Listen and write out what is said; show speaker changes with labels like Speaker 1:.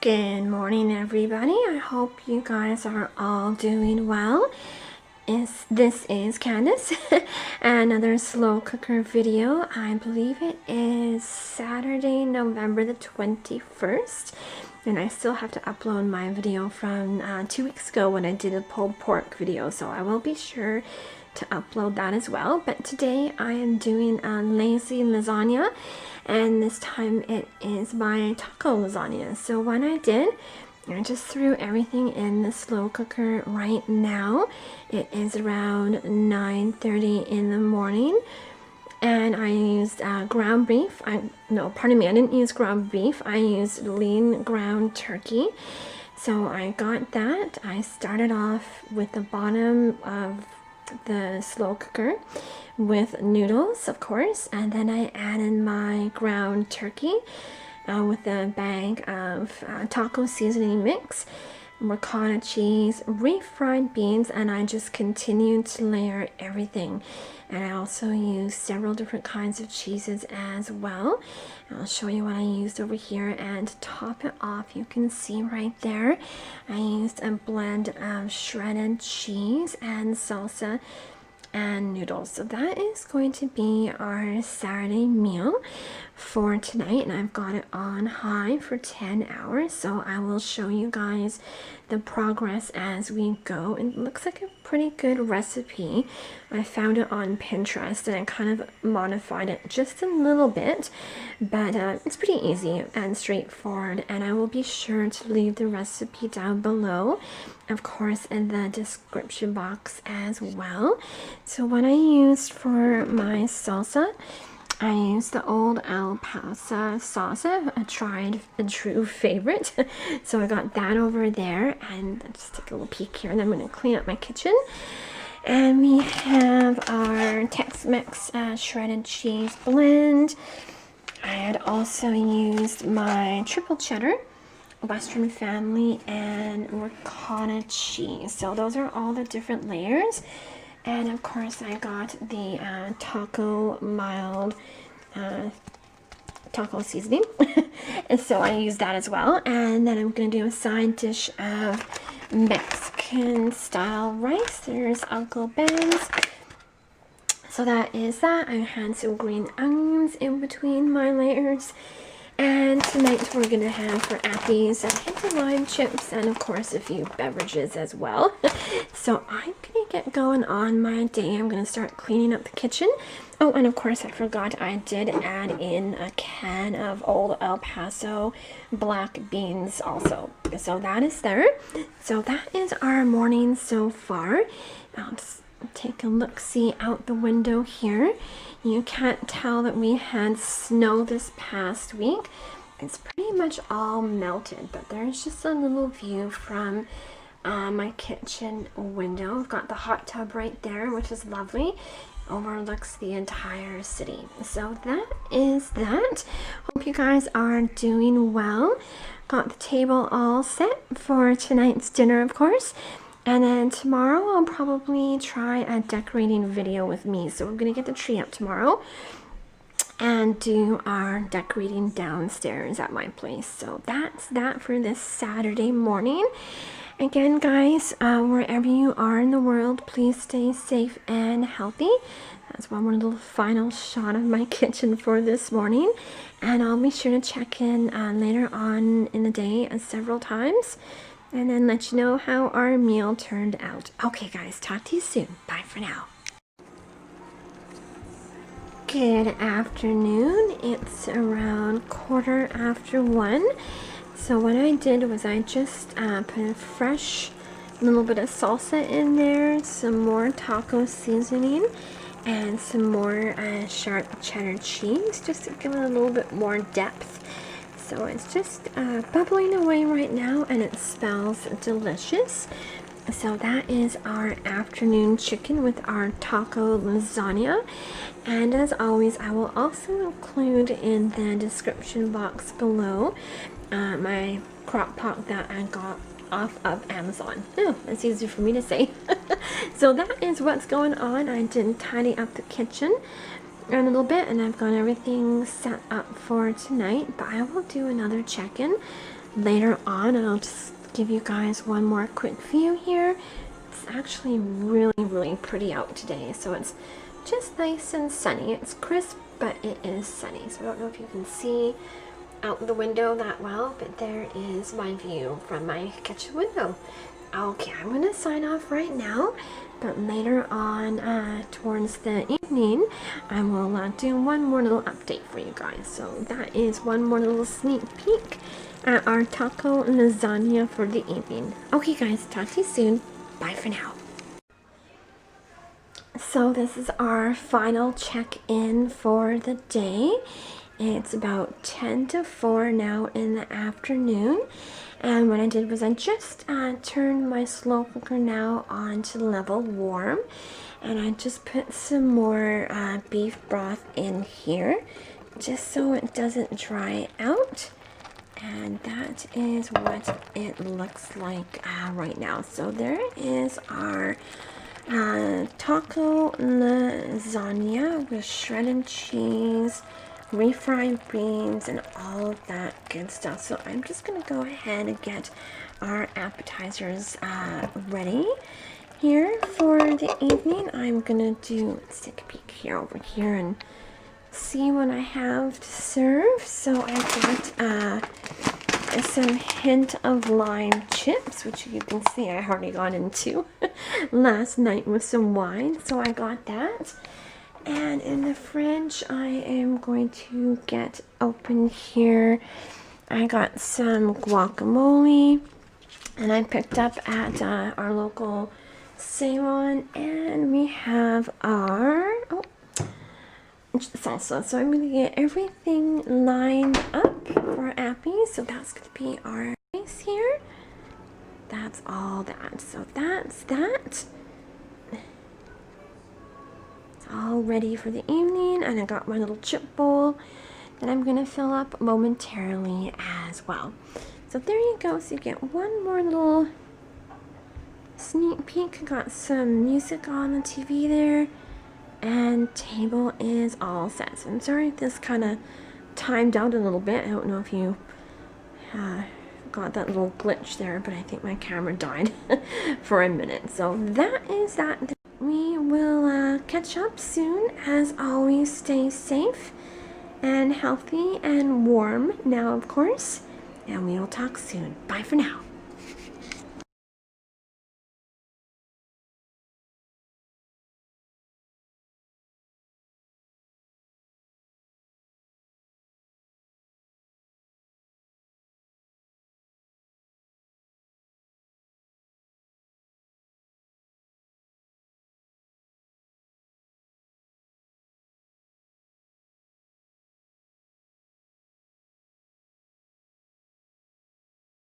Speaker 1: Good morning, everybody. I hope you guys are all doing well. This is Candace, another slow cooker video. I believe it is Saturday, November the 21st, and I still have to upload my video from 2 weeks ago when I did a pulled pork video, so I will be sure to upload that as well. But today I am doing a lazy lasagna, and this time it is my taco lasagna. So what I did, I just threw everything in the slow cooker right now. It is around 9:30 in the morning, and I used ground beef. No, pardon me, I didn't use ground beef. I used lean ground turkey. So I got that. I started off with the bottom of the slow cooker with noodles, of course, and then I added my ground turkey with a bag of taco seasoning mix, ricotta cheese, refried beans, and I just continued to layer everything. And I also used several different kinds of cheeses as well. I'll show you what I used over here, and to top it off, you can see right there, I used a blend of shredded cheese and salsa and noodles. So that is going to be our Saturday meal for tonight, and I've got it on high for 10 hours, so I will show you guys the progress as we go. It looks like a pretty good recipe. I found it on Pinterest and I kind of modified it just a little bit, but it's pretty easy and straightforward, and I will be sure to leave the recipe down below, of course, in the description box as well. So what I used for my salsa, I used the old El Paso salsa, a tried and true favorite. So I got that over there, and I'll just take a little peek here, and I'm going to clean up my kitchen. And we have our Tex-Mex shredded cheese blend. I had also used my triple cheddar, Western Family, and ricotta cheese. So those are all the different layers. And of course I got the taco mild taco seasoning. And so I used that as well. And then I'm going to do a side dish of Mexican style rice. There's Uncle Ben's. So that is that. I had some green onions in between my layers. And tonight we're going to have for appies a hint of lime chips, and of course a few beverages as well. So I'm going to get going on my day. I'm going to start cleaning up the kitchen. Oh, and of course I forgot, I did add in a can of old El Paso black beans also. So that is there. So that is our morning so far. I'll just take a look-see out the window here. You can't tell that we had snow this past week. It's pretty much all melted, but there's just a little view from my kitchen window. I've got the hot tub right there, which is lovely. Overlooks the entire city. So that is that. Hope you guys are doing well. Got the table all set for tonight's dinner, of course. And then tomorrow I'll probably try a decorating video with me. So we're going to get the tree up tomorrow and do our decorating downstairs at my place. So that's that for this Saturday morning. Again, guys, wherever you are in the world, please stay safe and healthy. That's one more little final shot of my kitchen for this morning. And I'll be sure to check in later on in the day several times, and then let you know how our meal turned out. Okay, guys, talk to you soon. Bye for now. Good afternoon. It's around 1:15. So what I did was I just put a fresh little bit of salsa in there, some more taco seasoning, and some more sharp cheddar cheese, just to give it a little bit more depth. So it's just bubbling away right now, and it smells delicious. So that is our afternoon chicken with our taco lasagna. And as always, I will also include in the description box below my crock pot that I got off of Amazon. Oh, that's easy for me to say. So that is what's going on. I did tidy up the kitchen a little bit, and I've got everything set up for tonight, but I will do another check-in later on, and I'll just give you guys one more quick view here. It's actually really pretty out today, so it's just nice and sunny. It's crisp, but it is sunny, so I don't know if you can see out the window that well, but there is my view from my kitchen window. Okay, I'm gonna sign off right now, but later on towards the evening I will do one more little update for you guys. So that is one more little sneak peek at our taco lasagna for the evening. Okay guys, talk to you soon. Bye for now. So this is our final check-in for the day. It's about 10 to 4 now in the afternoon, and what I did was I just turned my slow cooker now on to level warm, and I just put some more beef broth in here just so it doesn't dry out, and that is what it looks like right now. So there is our taco lasagna with shredded cheese, refried beans, and all of that good stuff. So I'm just gonna go ahead and get our appetizers ready here for the evening. I'm gonna let's take a peek here over here and see what I have to serve. So I got some hint of lime chips, which you can see I already got into last night with some wine, so I got that. And in the fridge, I am going to get open here. I got some guacamole, and I picked up at our local salon, and we have our salsa. So I'm going to get everything lined up for Appy. So that's going to be our rice here. That's all that. So that's that. All ready for the evening, and I got my little chip bowl that I'm gonna fill up momentarily as well. So there you go. So you get one more little sneak peek. Got some music on the TV there, and table is all set. So I'm sorry if this kind of timed out a little bit. I don't know if you got that little glitch there, but I think my camera died for a minute. So that is that. We will catch up soon. As always, stay safe and healthy and warm now, of course, and we will talk soon. Bye for now.